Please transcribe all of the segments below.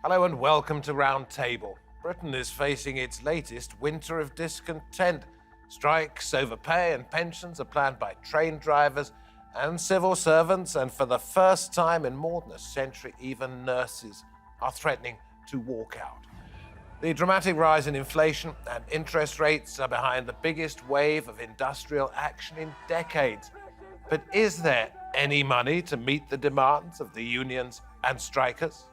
Hello and welcome to Round Table. Britain is facing its latest winter of discontent. Strikes over pay and pensions are planned by train drivers and civil servants, and for the first time in more than a century, even nurses are threatening to walk out. The dramatic rise in inflation and interest rates are behind the biggest wave of industrial action in decades. But is there any money to meet the demands of the unions and strikers?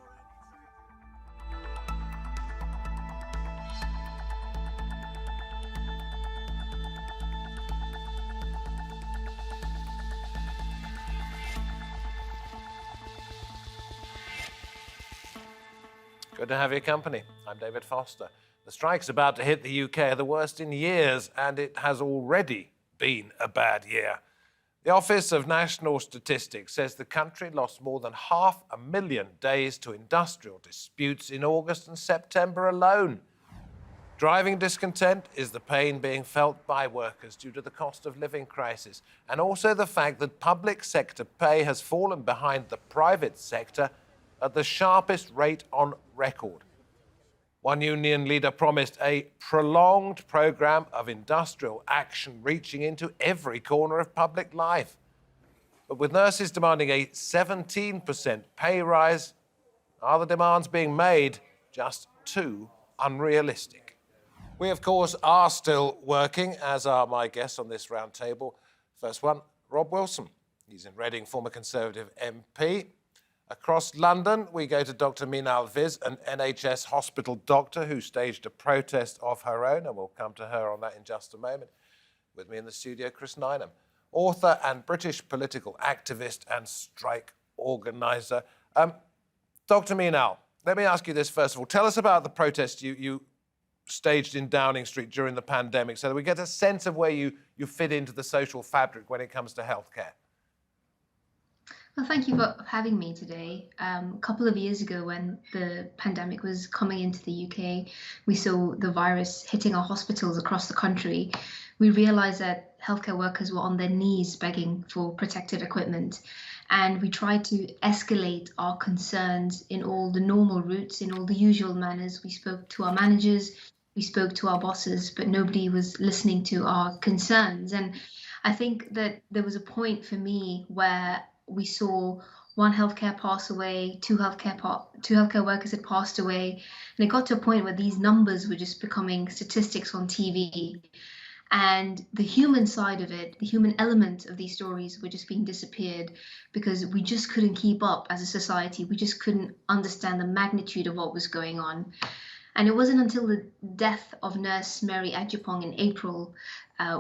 Good to have your company. I'm David Foster. The strikes about to hit the UK are the worst in years, and it has already been a bad year. The Office of National Statistics says the country lost more than 500,000 days to industrial disputes in August and September alone. Driving discontent is the pain being felt by workers due to the cost of living crisis, and also the fact that public sector pay has fallen behind the private sector at the sharpest rate on record. One union leader promised a prolonged programme of industrial action reaching into every corner of public life. But with nurses demanding a 17% pay rise, are the demands being made just too unrealistic? We, of course, are still working, as are my guests on this round table. First one, Rob Wilson. He's in Reading, former Conservative MP. Across London, we go to Dr. Meenal Viz, an NHS hospital doctor who staged a protest of her own, and we'll come to her on that in just a moment. With me in the studio, Chris Nineham, author and British political activist and strike organiser. Dr. Meenal, let me ask you this first of all. Tell us about the protest you staged in Downing Street during the pandemic so that we get a sense of where you fit into the social fabric when it comes to healthcare. Well, thank you for having me today. A couple of years ago, when the pandemic was coming into the UK, we saw the virus hitting our hospitals across the country. We realised that healthcare workers were on their knees begging for protective equipment. And we tried to escalate our concerns in all the normal routes, in all the usual manners. We spoke to our managers, we spoke to our bosses, but nobody was listening to our concerns. And I think that there was a point for me where we saw one healthcare pass away, two healthcare workers had passed away, and it got to a point where these numbers were just becoming statistics on TV. And the human side of it, the human element of these stories were just being disappeared because we just couldn't keep up as a society. We just couldn't understand the magnitude of what was going on. And it wasn't until the death of Nurse Mary Ajapong in April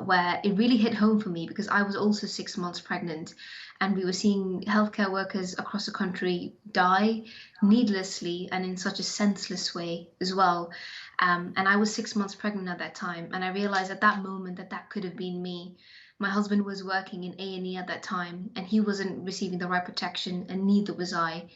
where it really hit home for me, because I was also 6 months pregnant, and we were seeing healthcare workers across the country die needlessly and in such a senseless way as well. And I was 6 months pregnant at that time, and I realized at that moment that that could have been me. My husband was working in A&E at that time, and he wasn't receiving the right protection, and neither was I.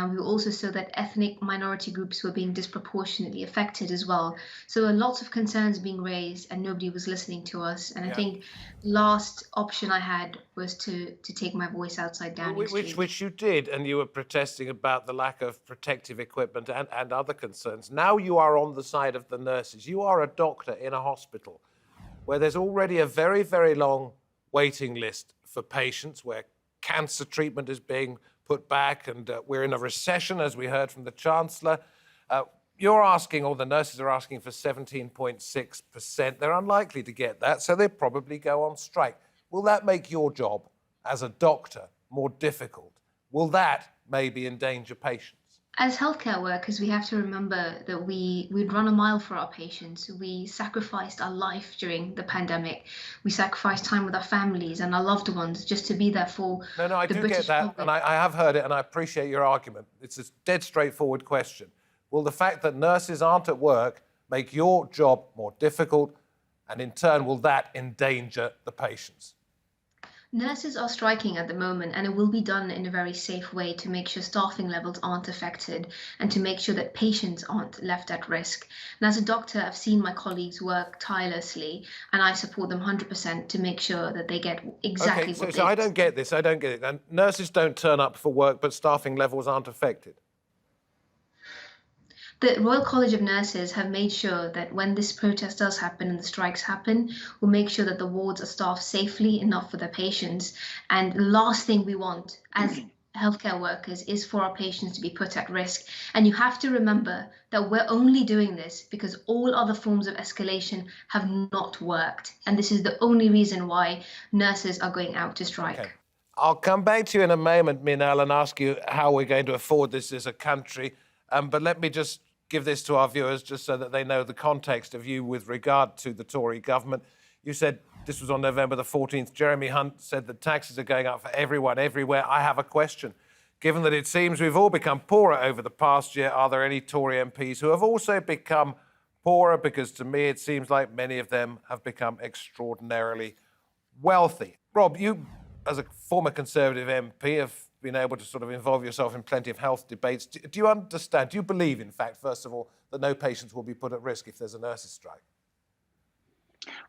We also saw that ethnic minority groups were being disproportionately affected as well. So lots of concerns being raised, and nobody was listening to us. And I think the last option I had was to take my voice outside Downing Street. Which you did, and you were protesting about the lack of protective equipment and other concerns. Now you are on the side of the nurses. You are a doctor in a hospital where there's already a very, very long waiting list for patients, where cancer treatment is being put back, and we're in a recession, as we heard from the Chancellor. You're asking, or the nurses are asking, for 17.6%. They're unlikely to get that, so they'll probably go on strike. Will that make your job as a doctor more difficult? Will that maybe endanger patients? As healthcare workers, we have to remember that we'd run a mile for our patients. We sacrificed our life during the pandemic. We sacrificed time with our families and our loved ones just to be there for No, I do get that, public. and I have heard it, and I appreciate your argument. It's a dead straightforward question. Will the fact that nurses aren't at work make your job more difficult, and in turn, will that endanger the patients? Nurses are striking at the moment, and it will be done in a very safe way to make sure staffing levels aren't affected and to make sure that patients aren't left at risk. And as a doctor, I've seen my colleagues work tirelessly, and I support them 100% to make sure that they get exactly what they need. So I don't get this. I don't get it. And nurses don't turn up for work, but staffing levels aren't affected. The Royal College of Nurses have made sure that when this protest does happen and the strikes happen, we'll make sure that the wards are staffed safely enough for their patients. And the last thing we want as healthcare workers is for our patients to be put at risk. And you have to remember that we're only doing this because all other forms of escalation have not worked. And this is the only reason why nurses are going out to strike. Okay. I'll come back to you in a moment, Meenal, and ask you how we're going to afford this as a country. But let me just give this to our viewers just so that they know the context of you with regard to the Tory government. You said this was on November the 14th. Jeremy Hunt said that taxes are going up for everyone, everywhere. I have a question. Given that it seems we've all become poorer over the past year, are there any Tory MPs who have also become poorer? Because to me, it seems like many of them have become extraordinarily wealthy. Rob, you, as a former Conservative MP, have been able to sort of involve yourself in plenty of health debates. Do you understand, do you believe, in fact, first of all, that no patients will be put at risk if there's a nurses' strike?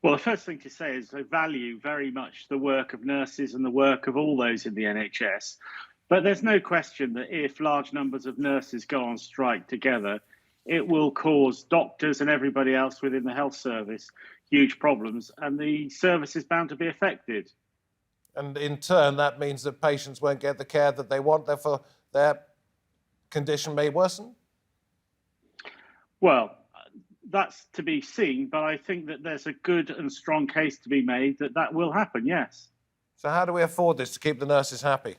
Well, the first thing to say is I value very much the work of nurses and the work of all those in the NHS. But there's no question that if large numbers of nurses go on strike together, it will cause doctors and everybody else within the health service huge problems, and the service is bound to be affected. And in turn, that means that patients won't get the care that they want, therefore their condition may worsen? Well, that's to be seen, but I think that there's a good and strong case to be made that that will happen, yes. So how do we afford this to keep the nurses happy?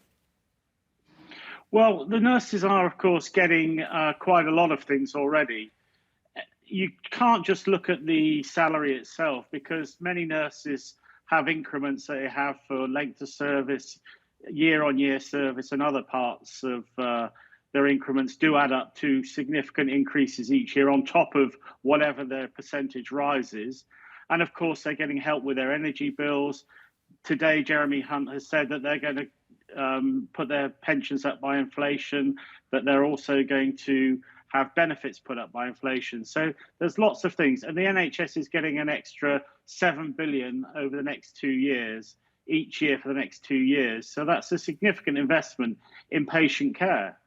Well, the nurses are, of course, getting quite a lot of things already. You can't just look at the salary itself, because many nurses have increments that they have for length of service, year-on-year service, and other parts of their increments do add up to significant increases each year on top of whatever their percentage rises. And of course, they're getting help with their energy bills. Today, Jeremy Hunt has said that they're going to put their pensions up by inflation, that they're also going to have benefits put up by inflation. So there's lots of things. And the NHS is getting an extra $7 billion over the next 2 years, each year for the next 2 years. So that's a significant investment in patient care.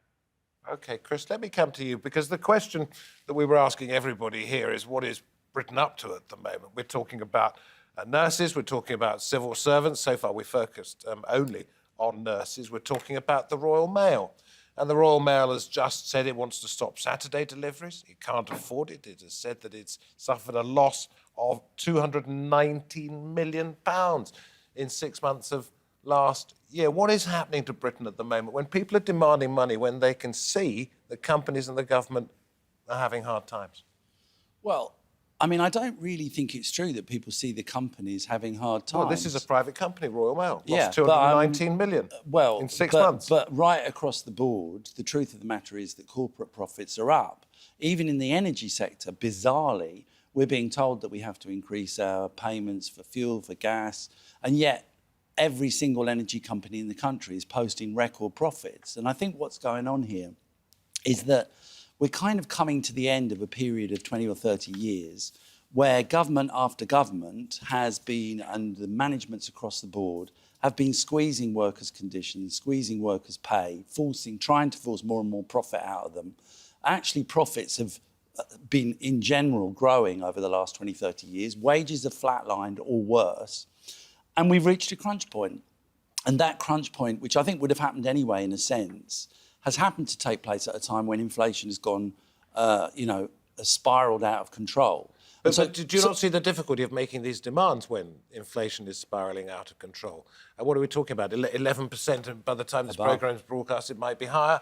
OK, Chris, let me come to you, because the question that we were asking everybody here is what is Britain up to at the moment? We're talking about nurses, we're talking about civil servants. So far, we focused only on nurses. We're talking about the Royal Mail. And the Royal Mail has just said it wants to stop Saturday deliveries. It can't afford it. It has said that it's suffered a loss of £219 million in 6 months of last year. What is happening to Britain at the moment when people are demanding money, when they can see the companies and the government are having hard times? Well, I mean, I don't really think it's true that people see the companies having hard times. Well, this is a private company, Royal Mail. Yeah, lost 219 million in 6 months. But right across the board, the truth of the matter is that corporate profits are up. Even in the energy sector, bizarrely, we're being told that we have to increase our payments for fuel, for gas, and yet every single energy company in the country is posting record profits. And I think what's going on here is that we're kind of coming to the end of a period of 20 or 30 years where government after government has been, and the managements across the board, have been squeezing workers' conditions, squeezing workers' pay, trying to force more and more profit out of them. Actually, profits have been, in general, growing over the last 20, 30 years. Wages have flatlined or worse. And we've reached a crunch point. And that crunch point, which I think would have happened anyway in a sense, has happened to take place at a time when inflation has gone, spiralled out of control. But do you not see the difficulty of making these demands when inflation is spiralling out of control? And what are we talking about? 11%, and by the time this programme is broadcast, it might be higher.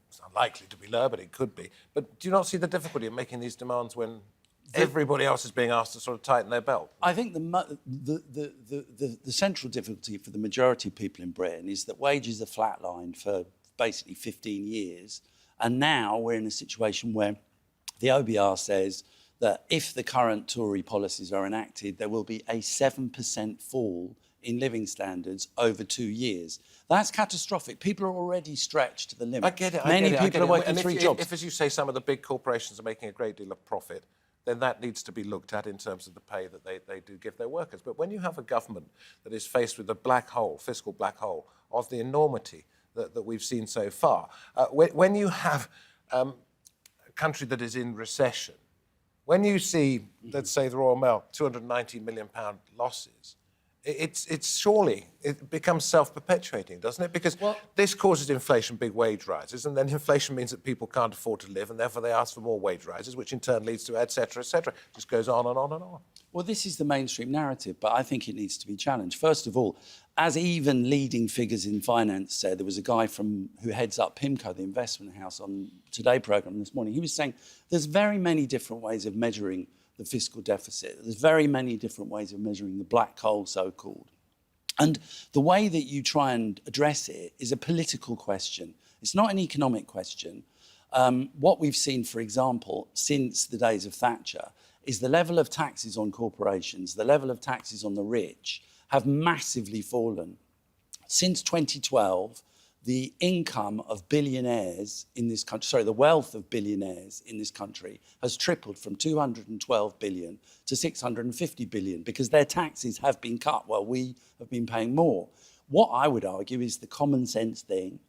It's unlikely to be lower, but it could be. But do you not see the difficulty of making these demands when everybody else is being asked to sort of tighten their belt? I think the central difficulty for the majority of people in Britain is that wages are flatlined for basically 15 years. And now we're in a situation where the OBR says that if the current Tory policies are enacted, there will be a 7% fall in living standards over 2 years. That's catastrophic. People are already stretched to the limit. I get it. Many people are working 3 jobs. If, as you say, some of the big corporations are making a great deal of profit, then that needs to be looked at in terms of the pay that they do give their workers. But when you have a government that is faced with the black hole, fiscal black hole, of the enormity that we've seen so far, when you have country that is in recession, when you see, let's say, the Royal Mail, £290 million losses, it becomes self-perpetuating, doesn't it? Because this causes inflation, big wage rises, and then inflation means that people can't afford to live, and therefore they ask for more wage rises, which in turn leads to et cetera, et cetera. It just goes on and on and on. Well, this is the mainstream narrative, but I think it needs to be challenged. First of all, as even leading figures in finance said, there was a guy who heads up PIMCO, the investment house, on Today programme this morning. He was saying there's very many different ways of measuring the fiscal deficit. There's very many different ways of measuring the black hole, so-called. And the way that you try and address it is a political question. It's not an economic question. What we've seen, for example, since the days of Thatcher, is the level of taxes on corporations, the level of taxes on the rich have massively fallen. Since 2012, the income of billionaires in this country, the wealth of billionaires in this country has tripled from 212 billion to 650 billion because their taxes have been cut while we have been paying more. What I would argue is the common sense thing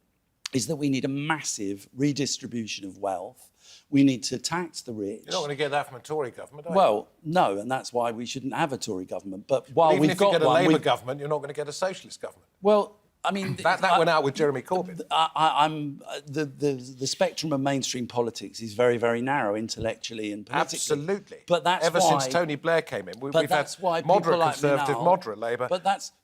is that we need a massive redistribution of wealth. We need to tax the rich. You're not going to get that from a Tory government, are you? Well, no, and that's why we shouldn't have a Tory government. But while even we've if got you get a one, Labour government, you're not going to get a socialist government. Well, I mean, that went out with Jeremy Corbyn. The spectrum of mainstream politics is very, very narrow intellectually and politically. Absolutely. But that's ever why, since Tony Blair came in, we've that's had why moderate like Conservative, Meenal, moderate Labour.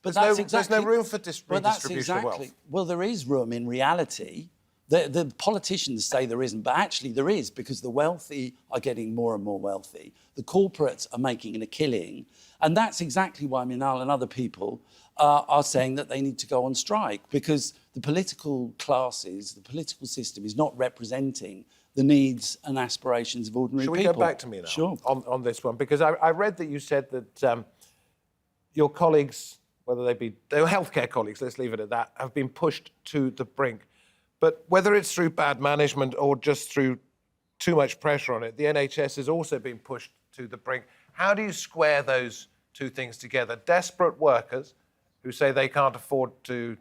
There's no room for redistribution of wealth. Well, there is room in reality. The politicians say there isn't, but actually there is, because the wealthy are getting more and more wealthy. The corporates are making a killing. And that's exactly why Meenal and other people are saying that they need to go on strike, because the political classes, the political system is not representing the needs and aspirations of ordinary people. Shall we go back to Meenal Sure. on this one? Because I read that you said that your colleagues, whether they were healthcare colleagues, let's leave it at that, have been pushed to the brink. But whether it's through bad management or just through too much pressure on it, the NHS has also been pushed to the brink. How do you square those two things together? Desperate workers who say they can't afford to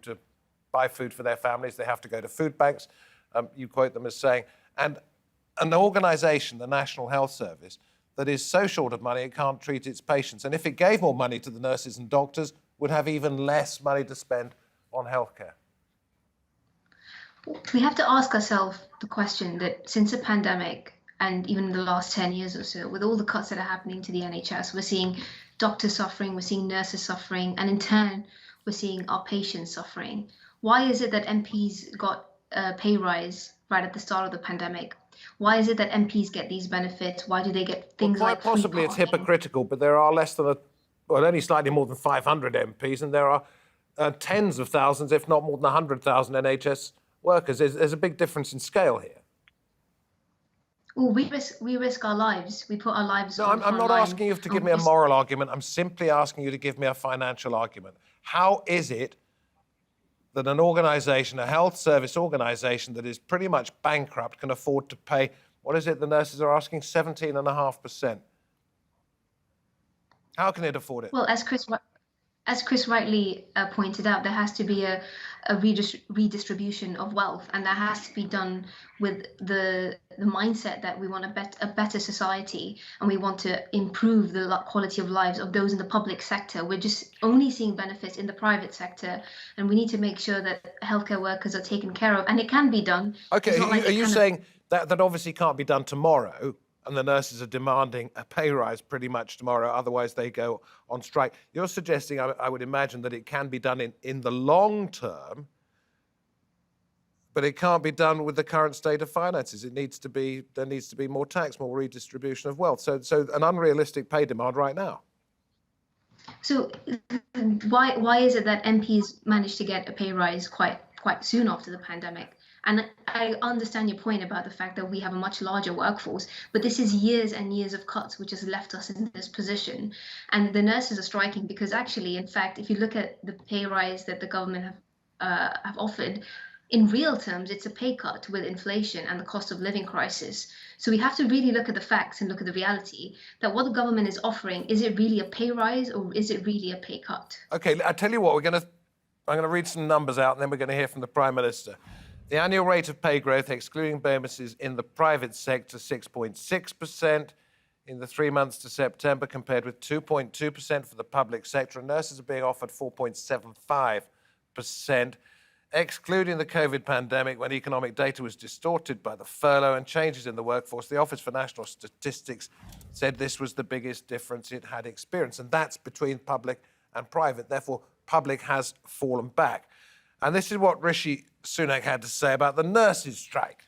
buy food for their families, they have to go to food banks, you quote them as saying, and an organisation, the National Health Service, that is so short of money it can't treat its patients. And if it gave more money to the nurses and doctors, would have even less money to spend on healthcare. We have to ask ourselves the question that since the pandemic and even in the last 10 years or so, with all the cuts that are happening to the NHS, we're seeing doctors suffering, we're seeing nurses suffering, and in turn, we're seeing our patients suffering. Why is it that MPs got a pay rise right at the start of the pandemic? Why is it that MPs get these benefits? Why do they get things like quite possibly it's hypocritical, but there are only slightly more than 500 MPs, and there are tens of thousands, if not more than 100,000 NHS workers. There's a big difference in scale here. Well, we risk our lives. We put our lives on. No, I'm not asking you to give me a moral argument. I'm simply asking you to give me a financial argument. How is it that an organisation, a health service organisation that is pretty much bankrupt, can afford to pay, what is it the nurses are asking, 17.5%? How can it afford it? Well, as Chris rightly pointed out, there has to be a redistribution of wealth, and that has to be done with the mindset that we want a better society and we want to improve the quality of lives of those in the public sector. We're just only seeing benefits in the private sector, and we need to make sure that healthcare workers are taken care of, and it can be done. Okay, are you saying that obviously can't be done tomorrow? And the nurses are demanding a pay rise pretty much tomorrow, otherwise they go on strike. You're suggesting, I would imagine, that it can be done in the long term, but it can't be done with the current state of finances. There needs to be more tax, more redistribution of wealth. So an unrealistic pay demand right now. So why is it that MPs managed to get a pay rise quite soon after the pandemic? And I understand your point about the fact that we have a much larger workforce, but this is years and years of cuts which has left us in this position. And the nurses are striking because actually, in fact, if you look at the pay rise that the government have offered, in real terms, it's a pay cut with inflation and the cost of living crisis. So we have to really look at the facts and look at the reality that what the government is offering, is it really a pay rise or is it really a pay cut? Okay, I tell you what, I'm going to read some numbers out and then we're going to hear from the Prime Minister. The annual rate of pay growth, excluding bonuses in the private sector, 6.6% in the 3 months to September, compared with 2.2% for the public sector. And nurses are being offered 4.75%. Excluding the COVID pandemic, when economic data was distorted by the furlough and changes in the workforce, the Office for National Statistics said this was the biggest difference it had experienced, and that's between public and private. Therefore, public has fallen back. And this is what Rishi Sunak had to say about the nurses' strike.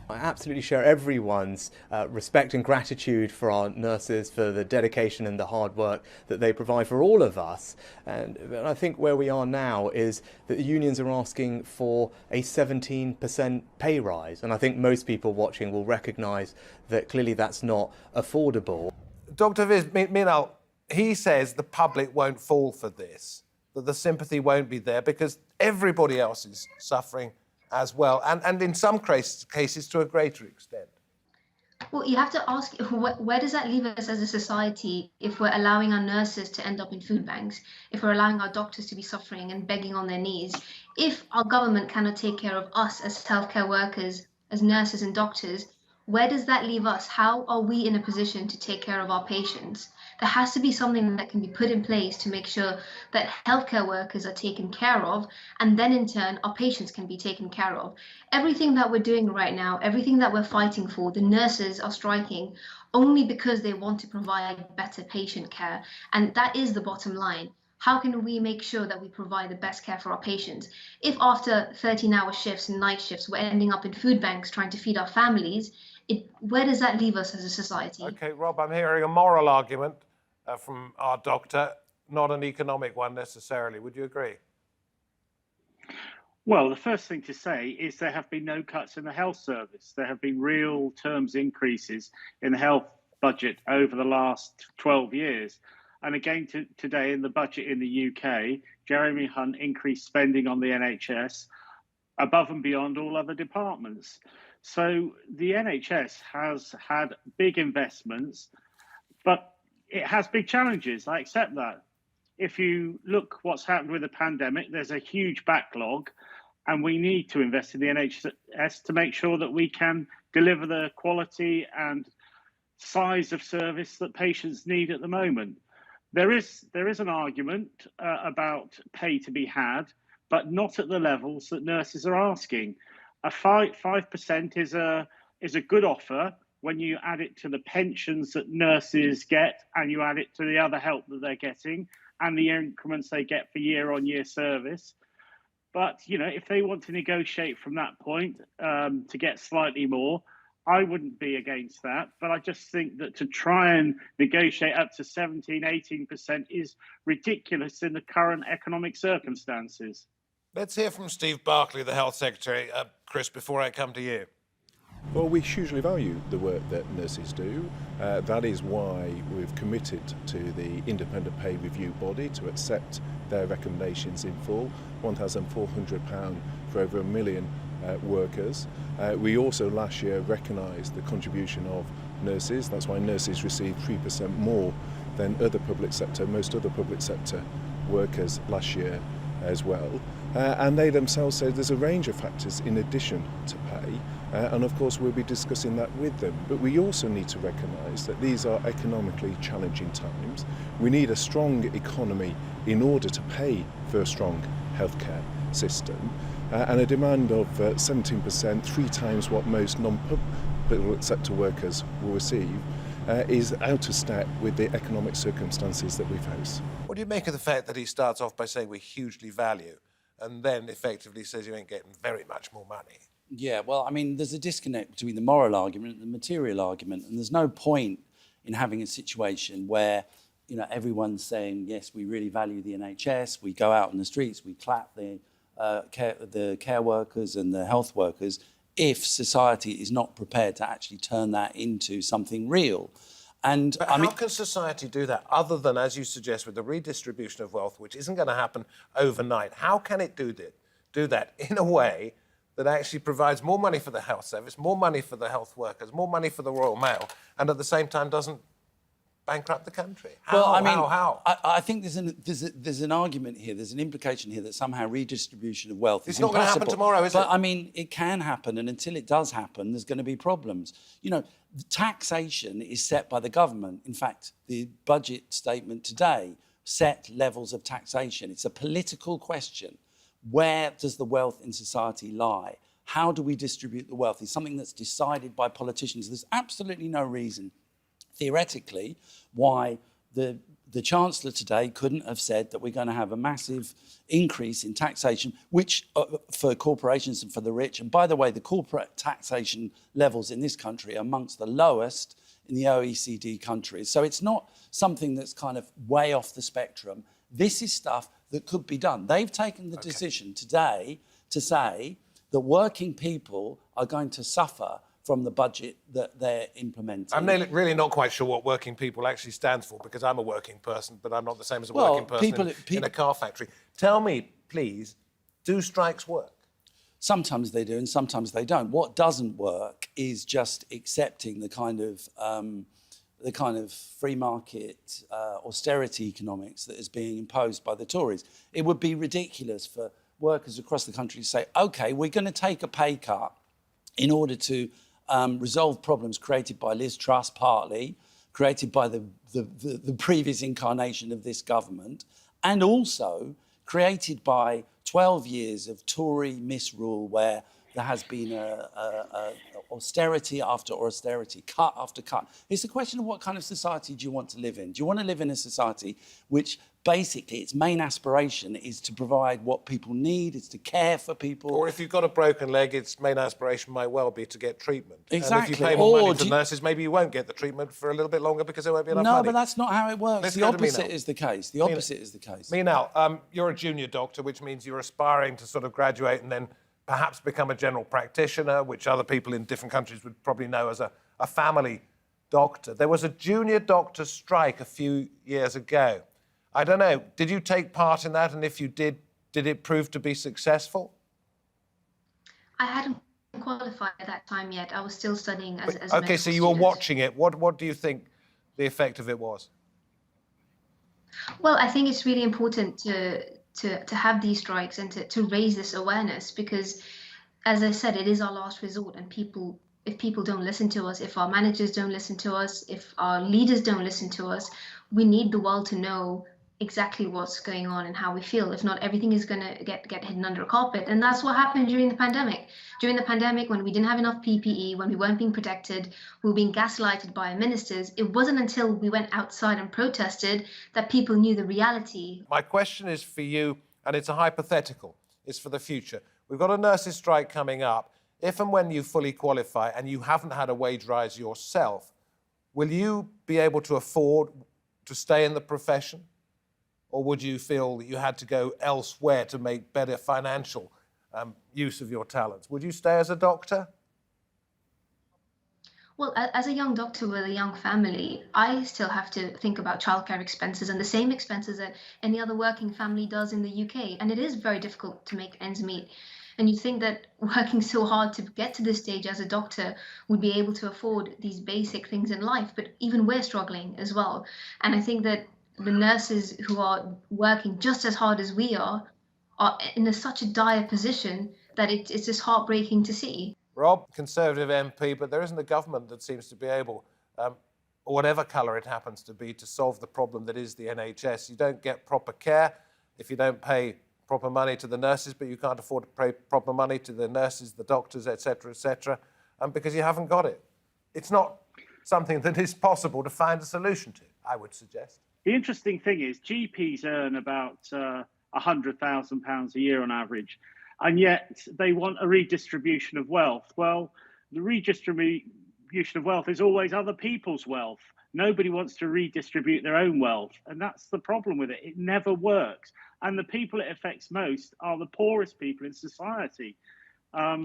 I absolutely share everyone's respect and gratitude for our nurses, for the dedication and the hard work that they provide for all of us. And I think where we are now is that the unions are asking for a 17% pay rise. And I think most people watching will recognise that clearly that's not affordable. Dr. Viz, Meenal, he says the public won't fall for this, that the sympathy won't be there because everybody else is suffering as well, and in some cases to a greater extent. Well, you have to ask, where does that leave us as a society if we're allowing our nurses to end up in food banks, if we're allowing our doctors to be suffering and begging on their knees, if our government cannot take care of us as healthcare workers, as nurses and doctors? Where does that leave us? How are we in a position to take care of our patients? There has to be something that can be put in place to make sure that healthcare workers are taken care of, and then in turn, our patients can be taken care of. Everything that we're doing right now, everything that we're fighting for, the nurses are striking only because they want to provide better patient care. And that is the bottom line. How can we make sure that we provide the best care for our patients? If after 13-hour shifts and night shifts, we're ending up in food banks trying to feed our families, where does that leave us as a society? OK, Rob, I'm hearing a moral argument from our doctor, not an economic one necessarily. Would you agree? Well, the first thing to say is there have been no cuts in the health service. There have been real terms increases in the health budget over the last 12 years. And again, today in the budget in the UK, Jeremy Hunt increased spending on the NHS above and beyond all other departments. So the NHS has had big investments, but it has big challenges. I accept that. If you look what's happened with the pandemic, there's a huge backlog, and we need to invest in the NHS to make sure that we can deliver the quality and size of service that patients need at the moment. There is an argument about pay to be had, but not at the levels that nurses are asking. A 5% is a good offer when you add it to the pensions that nurses get, and you add it to the other help that they're getting and the increments they get for year-on-year service. But, you know, if they want to negotiate from that point to get slightly more, I wouldn't be against that. But I just think that to try and negotiate up to 17, 18% is ridiculous in the current economic circumstances. Let's hear from Steve Barclay, the Health Secretary. Chris, before I come to you. Well, we hugely value the work that nurses do. That is why we've committed to the independent pay review body to accept their recommendations in full, £1,400 for over 1 million workers. We also last year recognised the contribution of nurses. That's why nurses received 3% more than most other public sector workers last year as well. And they themselves say there's a range of factors in addition to pay. And of course, we'll be discussing that with them. But we also need to recognise that these are economically challenging times. We need a strong economy in order to pay for a strong healthcare system. And a demand of 17%, 3 times what most non-public sector workers will receive, is out of step with the economic circumstances that we face. What do you make of the fact that he starts off by saying we hugely value and then effectively says you ain't getting very much more money? Yeah, well, I mean, there's a disconnect between the moral argument and the material argument, and there's no point in having a situation where, you know, everyone's saying, yes, we really value the NHS, we go out in the streets, we clap the care workers and the health workers, if society is not prepared to actually turn that into something real. And but how can society do that other than, as you suggest, with the redistribution of wealth, which isn't going to happen overnight? How can it do that in a way that actually provides more money for the health service, more money for the health workers, more money for the Royal Mail, and at the same time doesn't bankrupt the country? How? I think there's an argument here, there's an implication here that somehow redistribution of wealth is not going to happen tomorrow, is it? But I mean, it can happen, and until it does happen, there's going to be problems. You know, taxation is set by the government. In fact, the budget statement today set levels of taxation. It's a political question. Where does the wealth in society lie? How do we distribute the wealth? It's something that's decided by politicians. There's absolutely no reason, theoretically, why the Chancellor today couldn't have said that we're going to have a massive increase in taxation, which for corporations and for the rich. And by the way, the corporate taxation levels in this country are amongst the lowest in the OECD countries. So it's not something that's kind of way off the spectrum. This is stuff that could be done. They've taken the decision today to say that working people are going to suffer from the budget that they're implementing. I'm really not quite sure what working people actually stands for, because I'm a working person, but I'm not the same as a working person in a car factory. Tell me, please, do strikes work? Sometimes they do and sometimes they don't. What doesn't work is just accepting the kind of free market austerity economics that is being imposed by the Tories. It would be ridiculous for workers across the country to say, OK, we're going to take a pay cut in order to resolve problems created by Liz Truss, partly, created by the previous incarnation of this government, and also created by 12 years of Tory misrule where there has been austerity after austerity, cut after cut. It's a question of what kind of society do you want to live in? Do you want to live in a society which basically its main aspiration is to provide what people need, is to care for people? Or if you've got a broken leg, its main aspiration might well be to get treatment. Exactly. And if you pay more money to nurses, maybe you won't get the treatment for a little bit longer because there won't be enough money. No, but that's not how it works. The opposite is the case. The opposite is the case. Meenal, you're a junior doctor, which means you're aspiring to sort of graduate and then perhaps become a general practitioner, which other people in different countries would probably know as a family doctor. There was a junior doctor strike a few years ago. I don't know, did you take part in that? And if you did it prove to be successful? I hadn't qualified at that time yet. I was still studying as a Okay, so you were watching it. What do you think the effect of it was? Well, I think it's really important to have these strikes and to raise this awareness, because, as I said, it is our last resort, and if people don't listen to us, if our managers don't listen to us, if our leaders don't listen to us, we need the world to know exactly what's going on and how we feel. If not, everything is going to get hidden under a carpet. And that's what happened during the pandemic. During the pandemic, when we didn't have enough PPE, when we weren't being protected, we were being gaslighted by our ministers. It wasn't until we went outside and protested that people knew the reality. My question is for you, and it's a hypothetical. It's for the future. We've got a nurses' strike coming up. If and when you fully qualify and you haven't had a wage rise yourself, will you be able to afford to stay in the profession? Or would you feel that you had to go elsewhere to make better financial use of your talents? Would you stay as a doctor? Well, as a young doctor with a young family, I still have to think about childcare expenses and the same expenses that any other working family does in the UK. And it is very difficult to make ends meet. And you'd think that working so hard to get to this stage as a doctor would be able to afford these basic things in life, but even we're struggling as well. And I think that the nurses who are working just as hard as we are in such a dire position that it's just heartbreaking to see. Rob, Conservative MP, but there isn't a government that seems to be able, or whatever colour it happens to be, to solve the problem that is the NHS. You don't get proper care if you don't pay proper money to the nurses, but you can't afford to pay proper money to the nurses, the doctors, etc., because you haven't got it. It's not something that is possible to find a solution to, I would suggest. The interesting thing is GPs earn about £100,000 a year on average, and yet they want a redistribution of wealth. Well, the redistribution of wealth is always other people's wealth. Nobody wants to redistribute their own wealth, and that's the problem with it. It never works. And the people it affects most are the poorest people in society,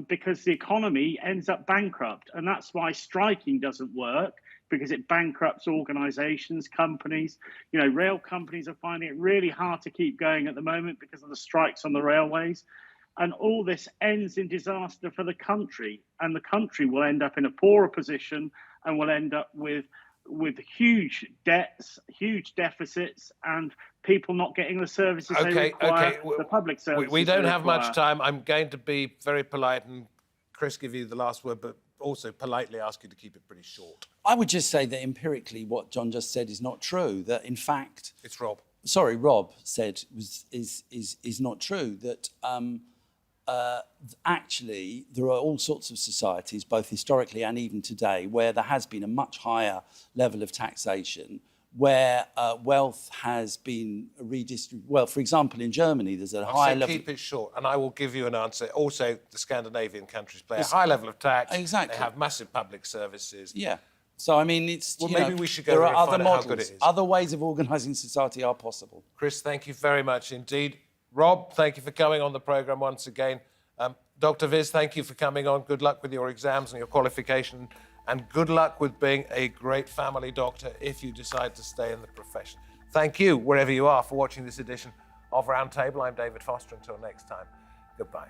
because the economy ends up bankrupt. And that's why striking doesn't work, because it bankrupts organisations, companies. You know, rail companies are finding it really hard to keep going at the moment because of the strikes on the railways. And all this ends in disaster for the country. And the country will end up in a poorer position and will end up with with huge debts, huge deficits, and people not getting the services they require, the public services. We don't have much time. I'm going to be very polite and, Chris, give you the last word, but also politely ask you to keep it pretty short. I would just say that empirically what John just said is not true, that in fact... It's Rob. Sorry, Rob said is not true, that actually there are all sorts of societies, both historically and even today, where there has been a much higher level of taxation, where wealth has been redistributed. Well, for example, in Germany, there's a high level... Keep it short, and I will give you an answer. Also, the Scandinavian countries play a high level of tax. Exactly. They have massive public services. Yeah. So, I mean, it's... Well, maybe we should go there there are and other find out models. how good it is. Other ways of organising society are possible. Chris, thank you very much indeed. Rob, thank you for coming on the programme once again. Dr. Viz, thank you for coming on. Good luck with your exams and your qualification, and good luck with being a great family doctor if you decide to stay in the profession. Thank you, wherever you are, for watching this edition of Roundtable. I'm David Foster. Until next time, goodbye.